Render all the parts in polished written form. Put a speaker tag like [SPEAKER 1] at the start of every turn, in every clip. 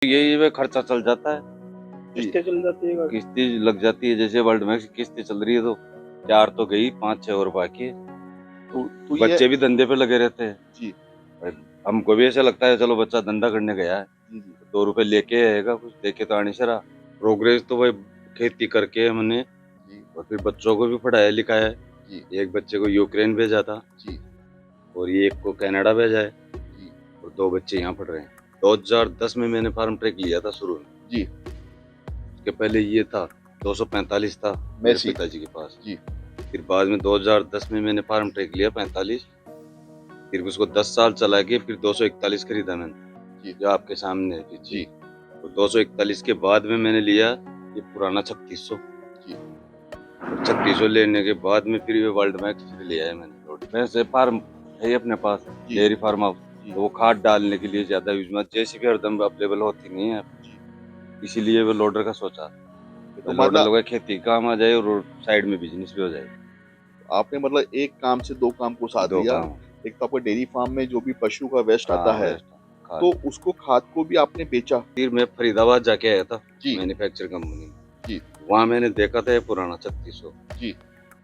[SPEAKER 1] यही वे खर्चा चल जाता है,
[SPEAKER 2] किस्तें चल जाती है।
[SPEAKER 1] किस्तें लग जाती है। जैसे वर्ल्ड मैक्स की किस्तें चल रही है तो 4 तो गई, 5-6 और बाकी है।
[SPEAKER 2] तो ये
[SPEAKER 1] बच्चे भी धंधे पे लगे रहते हैं।
[SPEAKER 2] जी
[SPEAKER 1] हमको भी ऐसा लगता है चलो बच्चा धंधा करने गया है,
[SPEAKER 2] जी जी
[SPEAKER 1] 2 रुपए लेके आएगा, कुछ देखे तो आने सरा। प्रोग्रेस तो वही खेती करके हमने,
[SPEAKER 2] जी
[SPEAKER 1] और फिर बच्चों को भी पढ़ाया लिखाया है।
[SPEAKER 2] जी
[SPEAKER 1] एक बच्चे को यूक्रेन भेजा था
[SPEAKER 2] जी
[SPEAKER 1] और ये एक को कनाडा भेजा है,
[SPEAKER 2] जी
[SPEAKER 1] और 2 बच्चे यहाँ पढ़ रहे हैं। 2010 में मैंने फार्म ट्रैक लिया था शुरू में।
[SPEAKER 2] जी
[SPEAKER 1] उसके पहले ये था 245 था मेरे
[SPEAKER 2] मेसी
[SPEAKER 1] पिताजी के पास।
[SPEAKER 2] जी
[SPEAKER 1] फिर बाद में 2010 में मैंने फार्म ट्रैक लिया 45, फिर उसको 10 साल चला के फिर 241 खरीदा मैंने,
[SPEAKER 2] जी
[SPEAKER 1] जो आपके सामने है पीछे।
[SPEAKER 2] जी
[SPEAKER 1] तो 241 के बाद में मैंने लिया ये पुराना 3600।
[SPEAKER 2] जी
[SPEAKER 1] 3600 लेने के बाद में फिर ये वर्ल्ड मैक्स फिर लिया है मैंने। वैसे फार्म है अपने पास,
[SPEAKER 2] जी
[SPEAKER 1] डेयरी फार्म हाउस,
[SPEAKER 2] जी
[SPEAKER 1] तो वो खाद डालने के लिए ज्यादा यूज में, जैसी भी हरदम अवेलेबल होती नहीं है,
[SPEAKER 2] जी।
[SPEAKER 1] इसीलिए वो लोडर का सोचा।
[SPEAKER 2] तो
[SPEAKER 1] लोडर
[SPEAKER 2] मतलब
[SPEAKER 1] लोग खेती काम आ जाए और साइड में बिजनेस भी हो जाए।
[SPEAKER 2] आपने मतलब एक काम से दो काम को साथ
[SPEAKER 1] 2
[SPEAKER 2] दिया।
[SPEAKER 1] काम।
[SPEAKER 2] एक तो आपको डेयरी फार्म में जो भी पशु का वेस्ट आता
[SPEAKER 1] हाँ
[SPEAKER 2] है,
[SPEAKER 1] वेस्ट खाद।
[SPEAKER 2] तो उसको खाद को भी आपने बेचा।
[SPEAKER 1] फिर मैं फरीदाबाद जाके आया था
[SPEAKER 2] जी
[SPEAKER 1] मैन्युफैक्चर कंपनी में।
[SPEAKER 2] जी
[SPEAKER 1] वहाँ मैंने देखा था ये पुराना 3600।
[SPEAKER 2] जी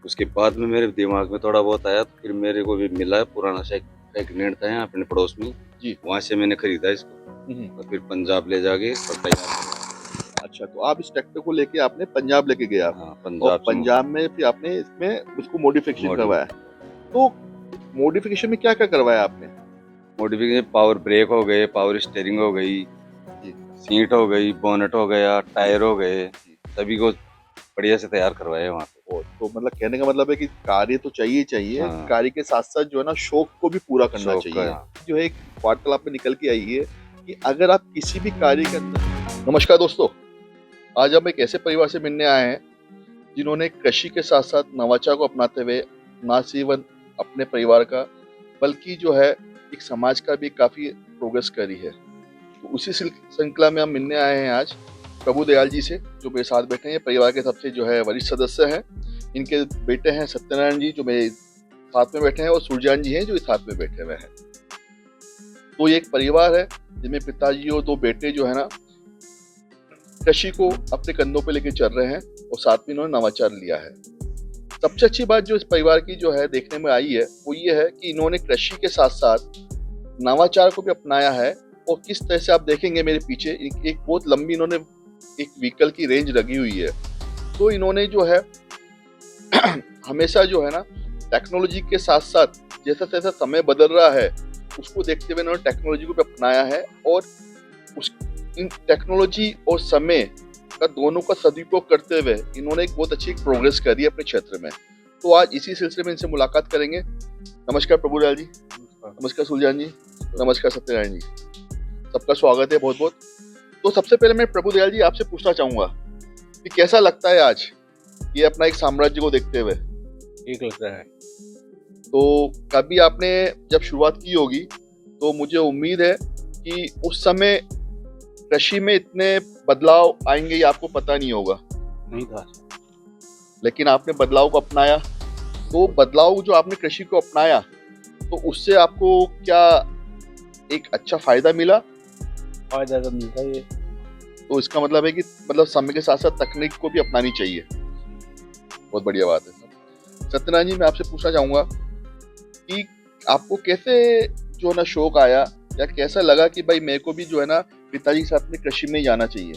[SPEAKER 1] उसके बाद में मेरे दिमाग में थोड़ा बहुत आया, तो फिर मेरे को भी मिला है पुराना सेकंड था यहाँ अपने पड़ोस में,
[SPEAKER 2] जी।
[SPEAKER 1] वहाँ से मैंने खरीदा इसको और फिर पंजाब ले जाके और तैयार करवाया।
[SPEAKER 2] अच्छा, तो आप इस ट्रैक्टर को लेके आपने पंजाब लेके गए आप,
[SPEAKER 1] हाँ
[SPEAKER 2] और
[SPEAKER 1] पंजाब से
[SPEAKER 2] पंजाब में फिर आपने इसमें उसको मॉडिफिकेशन करवाया।
[SPEAKER 1] मॉडिफिकेशन।
[SPEAKER 2] तो मॉडिफिकेशन में क्या क्या करवाया आपने?
[SPEAKER 1] मॉडिफिकेशन पावर ब्रेक हो गए, पावर स्टीयरिंग हो गई,
[SPEAKER 2] जी
[SPEAKER 1] सीट हो गई, बोनेट हो गया, टायर हो गए,
[SPEAKER 2] जी।
[SPEAKER 1] सभी को बढ़िया से तैयार करवाया वहाँ पे।
[SPEAKER 2] और तो मतलब कहने का मतलब है कि कार्य तो चाहिए ही चाहिए,
[SPEAKER 1] हाँ
[SPEAKER 2] कार्य के साथ साथ जो है ना शौक को भी पूरा करना
[SPEAKER 1] शौक का।
[SPEAKER 2] चाहिए। जो है एक वार्तालाप में निकल के आई है कि अगर आप किसी भी कार्य के अंदर। नमस्कार दोस्तों, आज हम एक ऐसे परिवार से मिलने आए हैं जिन्होंने कृषि के साथ साथ नवाचार को अपनाते हुए न सिर्फ अपने परिवार का बल्कि जो है एक समाज का भी काफी प्रोग्रेस करी है। तो उसी श्रृंखला में हम मिलने आए हैं आज प्रभु दयाल जी से, जो मेरे साथ बैठे हैं। परिवार के सबसे जो है वरिष्ठ सदस्य हैं। इनके बेटे हैं सत्यनारायण जी, जो मेरे साथ में बैठे हैं, और सूरजान जी हैं, जो इस साथ में बैठे हुए हैं। तो ये एक परिवार है जिनमें पिताजी और दो बेटे जो है ना कृषि को अपने कंधों पे लेके चल रहे हैं, और साथ में इन्होंने नवाचार लिया है। सबसे अच्छी बात जो इस परिवार की जो है देखने में आई है वो ये है कि इन्होंने कृषि के साथ साथ नवाचार को भी अपनाया है। और किस तरह से आप देखेंगे मेरे पीछे एक बहुत लंबी इन्होंने एक व्हीकल की रेंज लगी हुई है। तो इन्होंने जो है हमेशा जो है ना टेक्नोलॉजी के साथ साथ जैसा जैसा समय बदल रहा है उसको देखते हुए इन्होंने टेक्नोलॉजी को भी अपनाया है, और उस इन टेक्नोलॉजी और समय का दोनों का सदुपयोग करते हुए इन्होंने एक बहुत अच्छी प्रोग्रेस करी है अपने क्षेत्र में। तो आज इसी सिलसिले में इनसे मुलाकात करेंगे। नमस्कार प्रभु दयाल जी। नमस्कार सुलजान जी। नमस्कार सत्यनारायण जी। सबका स्वागत है बहुत बहुत। तो सबसे पहले मैं प्रभु दयाल जी आपसे पूछना चाहूंगा कि कैसा लगता है आज ये अपना एक साम्राज्य को देखते हुए?
[SPEAKER 3] ठीक लगता है।
[SPEAKER 2] तो कभी आपने जब शुरुआत की होगी तो मुझे उम्मीद है कि उस समय कृषि में इतने बदलाव आएंगे ये आपको पता नहीं होगा,
[SPEAKER 3] नहीं था।
[SPEAKER 2] लेकिन आपने बदलाव को अपनाया। तो बदलाव जो आपने कृषि को अपनाया तो उससे आपको क्या एक अच्छा फायदा मिला?
[SPEAKER 3] फायदा तो मिलता ही है।
[SPEAKER 2] तो इसका मतलब है कि मतलब समय के साथ साथ तकनीक को भी अपनानी चाहिए। बहुत बढ़िया बात है। सत्यनारायण जी, मैं आपसे पूछना चाहूंगा कि आपको कैसे जो है ना शौक आया, या कैसा लगा कि भाई मेरे को भी जो है ना पिताजी के साथ में कृषि में ही जाना चाहिए?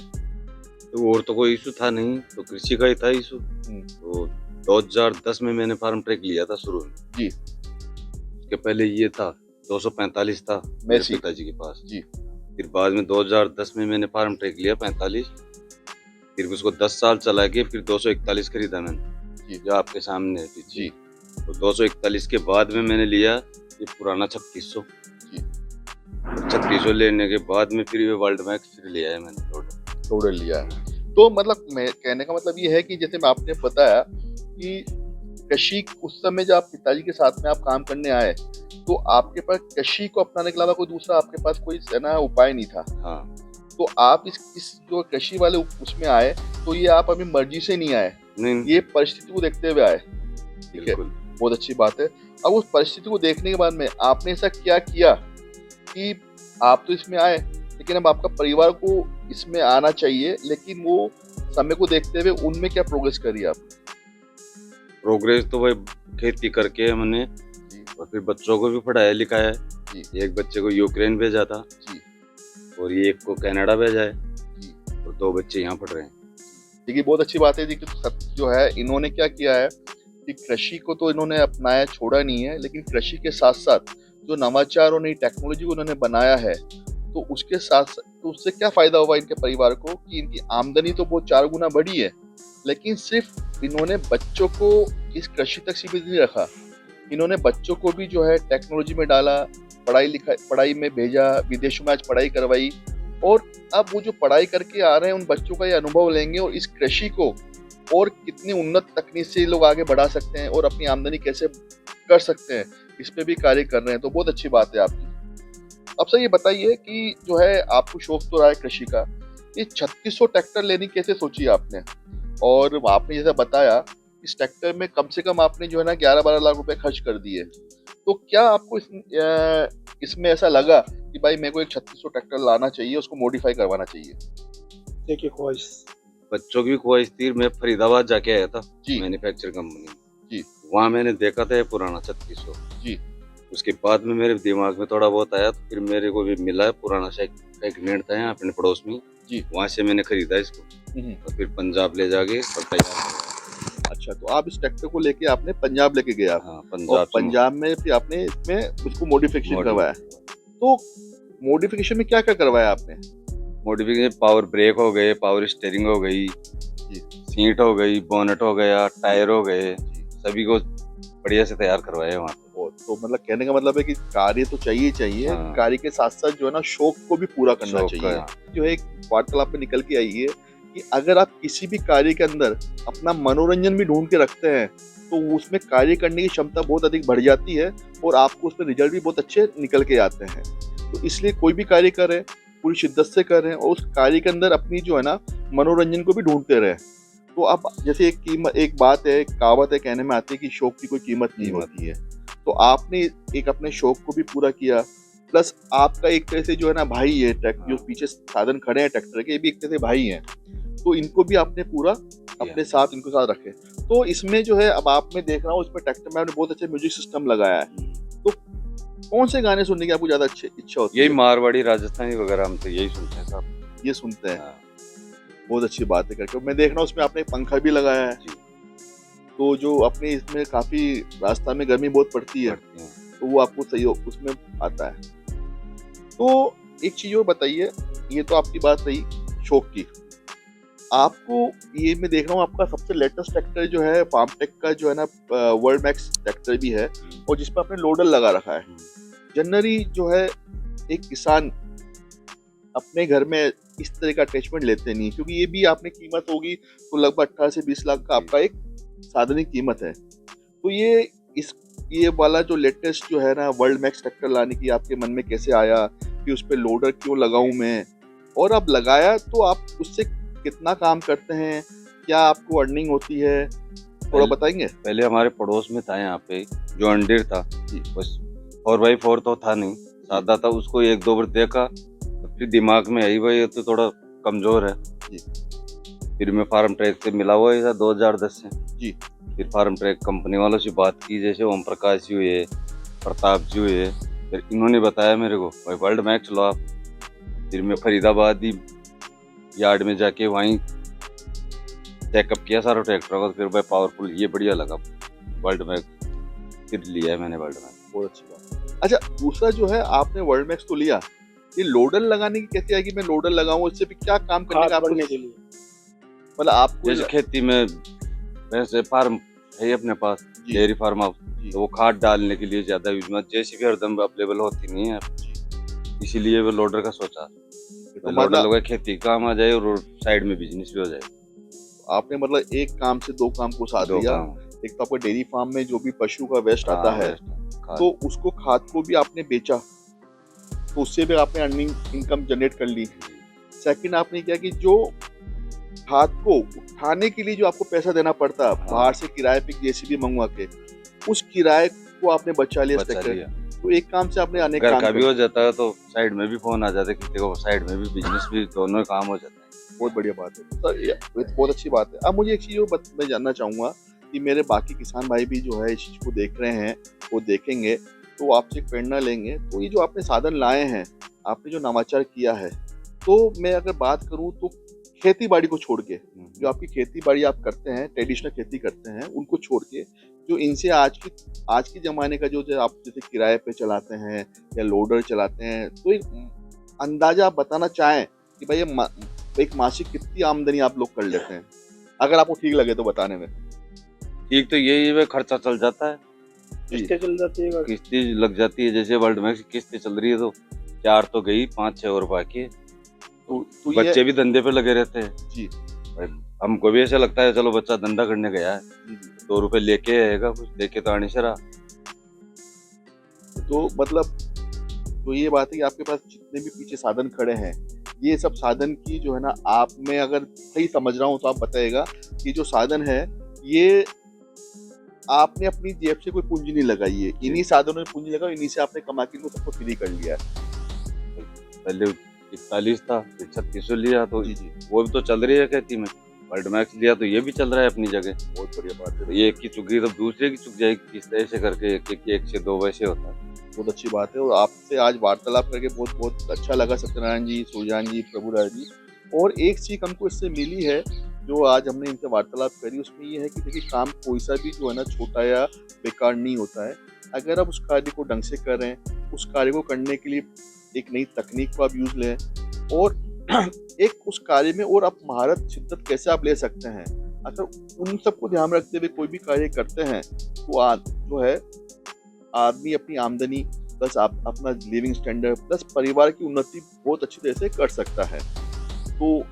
[SPEAKER 1] तो और तो कोई इशू था नहीं, तो कृषि का ही था इशू। तो 2010 में मैंने फार्म ट्रैक लिया था शुरू में
[SPEAKER 2] जी।
[SPEAKER 1] उसके पहले ये था 245 था मेरे
[SPEAKER 2] मेसी
[SPEAKER 1] पिताजी के पास
[SPEAKER 2] जी।
[SPEAKER 1] फिर बाद में 2010 में मैंने फार्म ट्रैक लिया 45, फिर उसको 10 साल चला के फिर 241 खरीदा मैंने
[SPEAKER 2] जी।
[SPEAKER 1] जो आपके सामने है पीछे।
[SPEAKER 2] जी।
[SPEAKER 1] तो 241 के बाद में मैंने लिया ये पुराना 3600।
[SPEAKER 2] जी।
[SPEAKER 1] 3600 लेने के बाद में फिर ये वर्ल्ड मैक्स फिर लिया है मैंने
[SPEAKER 2] लोडर लिया है। तो मतलब मैं कहने का मतलब ये है कि जैसे मैं आपने बताया कि कृषि उस समय जब आप पिताजी के साथ में आप काम करने आए तो आपके पास कृषि को अपनाने के अलावा कोई दूसरा आपके पास कोई ना उपाय नहीं था।
[SPEAKER 1] हाँ।
[SPEAKER 2] तो आप इस जो कृषि वाले उसमें आए तो ये आप अपनी मर्जी से नहीं आए,
[SPEAKER 1] नहीं
[SPEAKER 2] ये परिस्थिति को देखते हुए आए। ठीक है, बहुत अच्छी बात है। अब उस परिस्थिति को देखने के बाद में आपने ऐसा क्या किया कि आप तो इसमें आए, लेकिन अब आपका परिवार को इसमें आना चाहिए, लेकिन वो समय को देखते हुए उनमें क्या प्रोग्रेस करी आप?
[SPEAKER 1] प्रोग्रेस तो भाई खेती करके है मैंने,
[SPEAKER 2] जी
[SPEAKER 1] और फिर बच्चों को भी पढ़ाया लिखाया है।
[SPEAKER 2] जी
[SPEAKER 1] एक बच्चे को यूक्रेन भेजा था
[SPEAKER 2] जी
[SPEAKER 1] और ये एक को कनाडा भेजा है,
[SPEAKER 2] जी।
[SPEAKER 1] और 2 बच्चे यहाँ पढ़ रहे हैं।
[SPEAKER 2] देखिए बहुत अच्छी बात है जी कि जो है इन्होंने क्या किया है कि कृषि को तो इन्होंने अपनाया, छोड़ा नहीं है, लेकिन कृषि के साथ साथ जो नवाचार और नई टेक्नोलॉजी को इन्होंने बनाया है, तो उसके साथ तो उससे क्या फायदा हुआ इनके परिवार को कि इनकी आमदनी तो बहुत 4 गुना बढ़ी है, लेकिन सिर्फ इन्होंने बच्चों को इस कृषि तक सीमित नहीं रखा। इन्होंने बच्चों को भी जो है टेक्नोलॉजी में डाला, पढ़ाई में भेजा, विदेशों में आज पढ़ाई करवाई, और अब वो जो पढ़ाई करके आ रहे हैं उन बच्चों का ये अनुभव लेंगे और इस कृषि को और कितनी उन्नत तकनीक से ये लोग आगे बढ़ा सकते हैं और अपनी आमदनी कैसे कर सकते हैं, इस पे भी कार्य कर रहे हैं। तो बहुत अच्छी बात है आपकी। अब सर ये बताइए कि जो है आपको शौक तो रहा है कृषि का, ये 3600 ट्रैक्टर लेने की कैसे सोची आपने? और आपने जैसा बताया इस ट्रैक्टर में कम से कम आपने जो है ना 11-12 लाख रुपए खर्च कर दिए, तो क्या आपको इसमें ऐसा लगा कि भाई मेरे को एक 3600 ट्रैक्टर लाना चाहिए, उसको मॉडिफाई करवाना चाहिए?
[SPEAKER 3] देखिए ख्वाहिश
[SPEAKER 1] बच्चों की भी ख्वाहिश थी। मैं फरीदाबाद जाके आया था
[SPEAKER 2] जी
[SPEAKER 1] मैन्युफैक्चर कंपनी में।
[SPEAKER 2] जी
[SPEAKER 1] वहाँ मैंने देखा था ये पुराना 3600।
[SPEAKER 2] जी
[SPEAKER 1] उसके बाद में मेरे दिमाग में थोड़ा बहुत आया, तो फिर मेरे को भी मिला है पुराना सा एक नेट था यहाँ अपने पड़ोस में
[SPEAKER 2] जी।
[SPEAKER 1] वहाँ से मैंने खरीदा इसको, और फिर पंजाब ले जाके और तैयार करवाया।
[SPEAKER 2] अच्छा, तो आप इस ट्रैक्टर को लेके आपने पंजाब लेके गए आप,
[SPEAKER 1] हाँ,
[SPEAKER 2] और
[SPEAKER 1] पंजाब से
[SPEAKER 2] पंजाब में फिर आपने इसमें उसको मॉडिफिकेशन
[SPEAKER 1] मॉडिफिकेशन
[SPEAKER 2] करवाया। तो मॉडिफिकेशन में क्या क्या करवाया आपने?
[SPEAKER 1] मॉडिफिकेशन, पावर ब्रेक हो गए, पावर स्टीयरिंग हो गई,
[SPEAKER 2] जी
[SPEAKER 1] सीट हो गई, बोनेट हो गया, टायर हो गए, सभी को बढ़िया से तैयार करवाया वहाँ पे।
[SPEAKER 2] और तो मतलब कहने का मतलब है कि कार्य तो चाहिए ही चाहिए,
[SPEAKER 1] हाँ।
[SPEAKER 2] कार्य के साथ साथ जो है ना शौक को भी पूरा करना
[SPEAKER 1] शौक का,
[SPEAKER 2] चाहिए।
[SPEAKER 1] हाँ।
[SPEAKER 2] जो है एक वार्तालाप में निकल के आई है कि अगर आप किसी भी कार्य के अंदर अपना मनोरंजन भी ढूंढ के रखते हैं, तो उसमें कार्य करने की क्षमता बहुत अधिक बढ़ जाती है और आपको उसमें रिजल्ट भी बहुत अच्छे निकल के आते हैं। तो इसलिए कोई भी कार्य करें, पूरी शिद्दत से करें और उस कार्य के अंदर अपनी जो है ना मनोरंजन को भी ढूंढते रहें। तो अब जैसे एक बात है, एक कहावत है, कहने में आती है कि शौक की कोई कीमत नहीं होती है। तो आपने एक अपने शौक को भी पूरा किया, प्लस आपका एक तरह से जो है ना भाई है, जो पीछे साधन खड़े हैं ट्रैक्टर के, ये भी एक तरह से भाई हैं, तो इनको भी आपने पूरा अपने साथ इनको साथ रखे। तो इसमें जो है अब आप मैं देख रहा हूँ इसमें ट्रैक्टर में आपने बहुत अच्छा म्यूजिक सिस्टम लगाया है, तो कौन से गाने सुनने की आपको ज्यादा इच्छा होती है?
[SPEAKER 1] यही मारवाड़ी, राजस्थानी वगैरह हम तो यही सुनते हैं साहब।
[SPEAKER 2] ये सुनते हैं।
[SPEAKER 1] हाँ।
[SPEAKER 2] बहुत अच्छी बात है करके। मैं देख रहा हूँ उसमें आपने एक पंखा भी लगाया है, तो जो अपने इसमें काफी राजस्थान में गर्मी बहुत पड़ती है, तो वो आपको सही उसमें आता है। तो एक चीज और बताइए, ये तो आपकी बात रही शौक की, आपको ये मैं देख रहा हूँ आपका सबसे लेटेस्ट ट्रैक्टर जो है फार्मटेक का जो है ना वर्ल्ड मैक्स ट्रैक्टर भी है, और जिसपे आपने लोडर लगा रखा है। जनरली जो है एक किसान अपने घर में इस तरह का अटैचमेंट लेते नहीं, क्योंकि ये भी आपने कीमत होगी तो लगभग 18 से 20 लाख का आपका एक साधन कीमत है। तो ये वाला जो लेटेस्ट जो है ना वर्ल्ड मैक्स ट्रैक्टर लाने की आपके मन में कैसे आया कि उस पे लोडर क्यों लगाऊं मैं, और अब लगाया तो आप उससे कितना काम करते हैं, क्या आपको अर्निंग होती है, थोड़ा बताएंगे?
[SPEAKER 1] पहले हमारे पड़ोस में था यहाँ पे जो अंडीर था, बस 4x4 तो था नहीं, सादा था। उसको 1-2 बार देखा तो फिर दिमाग में आई भाई ये तो थोड़ा कमजोर है
[SPEAKER 2] जी।
[SPEAKER 1] फिर मैं फार्म ट्रैक से मिला हुआ था 2010 से
[SPEAKER 2] जी।
[SPEAKER 1] फिर फार्म ट्रैक कंपनी वालों से बात की, जैसे ओम प्रकाश जी हुए, प्रताप जी हुए, फिर इन्होंने बताया मेरे को भाई वर्ल्ड मैक्स लो आप। फिर मैं फरीदाबाद ही यार्ड में जाके वहीं चेकअप किया सारा ट्रैक्टर का, फिर भाई पावरफुल ये बढ़िया लगा वर्ल्ड मैक्स, फिर लिया है मैंने वर्ल्ड मैक्स।
[SPEAKER 2] बहुत अच्छी बात। अच्छा, दूसरा जो है आपने वर्ल्ड मैक्स तो लिया, ये लोडर लगाने की कैसे आई कि मैं लोडर लगाऊं, इससे भी क्या काम करने का आपको
[SPEAKER 3] के लिए?
[SPEAKER 2] मतलब आपको
[SPEAKER 1] जैसे खेती में वैसे फार्म है अपने पास, डेयरी फार्म हाउस, तो वो खाद डालने के लिए ज्यादा यूज में, जैसे भी हरदम अवेलेबल होती नहीं है, इसीलिए वो लोडर का सोचा। तो लोडर लगा खेती काम आ जाए और साइड में बिजनेस भी हो जाए।
[SPEAKER 2] आपने मतलब एक काम से 2 काम को साथ दिया। एक तो आपको डेयरी फार्म में जो भी पशु का वेस्ट आता है, तो उसको खाद को भी आपने बेचा, तो उससे भी आपने अर्निंग इनकम जनरेट कर ली। सेकंड आपने किया कि जो खाद को उठाने के लिए जो आपको पैसा देना पड़ता बाहर से किराए पे जेसीबी मंगवा के, उस किराए को आपने बचा लिया ट्रैक्टर, तो एक काम से आपने अनेक
[SPEAKER 1] घर
[SPEAKER 2] काम
[SPEAKER 1] का भी
[SPEAKER 2] कर
[SPEAKER 1] हो जाता है तो साइड में भी फोन आ जाता है, किसी को साइड में भी बिजनेस भी, दोनों काम हो जाता है।
[SPEAKER 2] बहुत बढ़िया बात है सर, ये तो बहुत अच्छी बात है। अब मुझे एक चीज़ और मैं जानना चाहूँगा कि मेरे बाकी किसान भाई भी जो है इस चीज़ को देख रहे हैं, वो देखेंगे तो आपसे एक प्रेरणा लेंगे। तो ये जो आपने साधन लाए हैं, आपने जो नवाचार किया है, तो मैं अगर बात करूँ तो खेती बाड़ी को छोड़ के, जो आपकी खेती बाड़ी आप करते हैं, ट्रेडिशनल खेती करते हैं, उनको छोड़ के जो इनसे आज के ज़माने का जो आप जैसे किराए पे चलाते हैं या लोडर चलाते हैं, तो एक अंदाज़ा आप बताना चाहें कि भाई ये एक मासिक कितनी आमदनी आप लोग कर लेते हैं? अगर आपको ठीक लगे तो बताने में।
[SPEAKER 1] ठीक तो यही है, खर्चा चल जाता है,
[SPEAKER 2] जी,
[SPEAKER 3] किस्तें चल जाती है गाड़ी।
[SPEAKER 1] किस्तें लग जाती है। जैसे वर्ल्ड मैक्स की किस्तें चल रही है तो 4 तो गई, 5-6 और बाकी है।
[SPEAKER 2] तो ये
[SPEAKER 1] बच्चे भी धंधे पे लगे रहते हैं।
[SPEAKER 2] जी,
[SPEAKER 1] भाई, हमको भी ऐसा लगता है चलो बच्चा धंधा करने गया है,
[SPEAKER 2] जी, जी।
[SPEAKER 1] 2 रुपए लेके आएगा, कुछ लेके तो आने से रहा।
[SPEAKER 2] तो मतलब तो ये बात है कि आपके पास जितने भी पीछे साधन खड़े हैं, ये सब साधन की जो है ना, आप मैं अगर सही समझ रहा हूँ तो आप बताइएगा कि जो साधन है, ये आपने अपनी जेब से कोई पूंजी नहीं लगाई है, इन्हीं साधनों में पूंजी लगाई, इन्हीं से आपने कमा के इनको सबको फ्री कर लिया है।
[SPEAKER 1] पहले 41 था, फिर 3600 लिया, तो
[SPEAKER 2] जी, जी,
[SPEAKER 1] वो भी तो चल रही है खेती में। वर्ल्ड मैक्स लिया तो ये भी चल रहा है अपनी जगह।
[SPEAKER 2] बहुत बढ़िया बात है।
[SPEAKER 1] तो ये एक की चुक गई तो दूसरे की चुक जाएगी, इस तरह से करके एक से 2 वैसे होता है।
[SPEAKER 2] बहुत अच्छी बात है और आपसे आज वार्तालाप करके बहुत बहुत अच्छा लगा सत्यनारायण जी, सुजान जी, प्रभुराज जी। और एक सीख हमको इससे मिली है जो आज हमने इनसे वार्तालाप करी, उसमें ये है कि देखिए काम कोई सा भी जो है ना छोटा या बेकार नहीं होता है। अगर आप उस कार्य को ढंग से कर रहे हैं, उस कार्य को करने के लिए एक नई तकनीक को आप यूज लें और एक उस कार्य में और आप महारत शिद्दत कैसे आप ले सकते हैं, अगर उन सबको ध्यान रखते हुए कोई भी कार्य करते हैं तो आज जो है आदमी अपनी आमदनी प्लस आप अपना लिविंग स्टैंडर्ड प्लस परिवार की उन्नति बहुत अच्छी तरह से कर सकता है। तो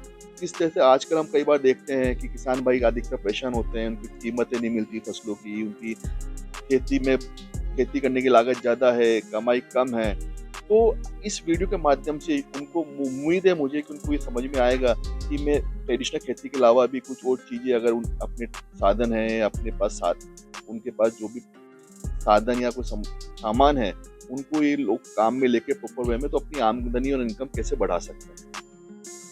[SPEAKER 2] इस तरह से आजकल हम कई बार देखते हैं कि किसान भाई अधिकतर परेशान होते हैं, उनकी कीमतें नहीं मिलती फसलों की, उनकी खेती करने की लागत ज़्यादा है, कमाई कम है। तो इस वीडियो के माध्यम से उनको उम्मीद है मुझे कि उनको ये समझ में आएगा कि मैं ट्रेडिशनल खेती के अलावा भी कुछ और चीज़ें अगर उन अपने साधन हैं, अपने पास उनके पास जो भी साधन या कोई सामान है, उनको ये लोग काम में लेके प्रॉपर वे में तो अपनी आमदनी और इनकम कैसे बढ़ा सकते हैं।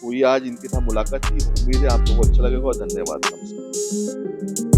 [SPEAKER 2] तो ये आज इनके साथ मुलाकात थी, उम्मीद है आप लोगों को अच्छा लगेगा और धन्यवाद। नमस्कार।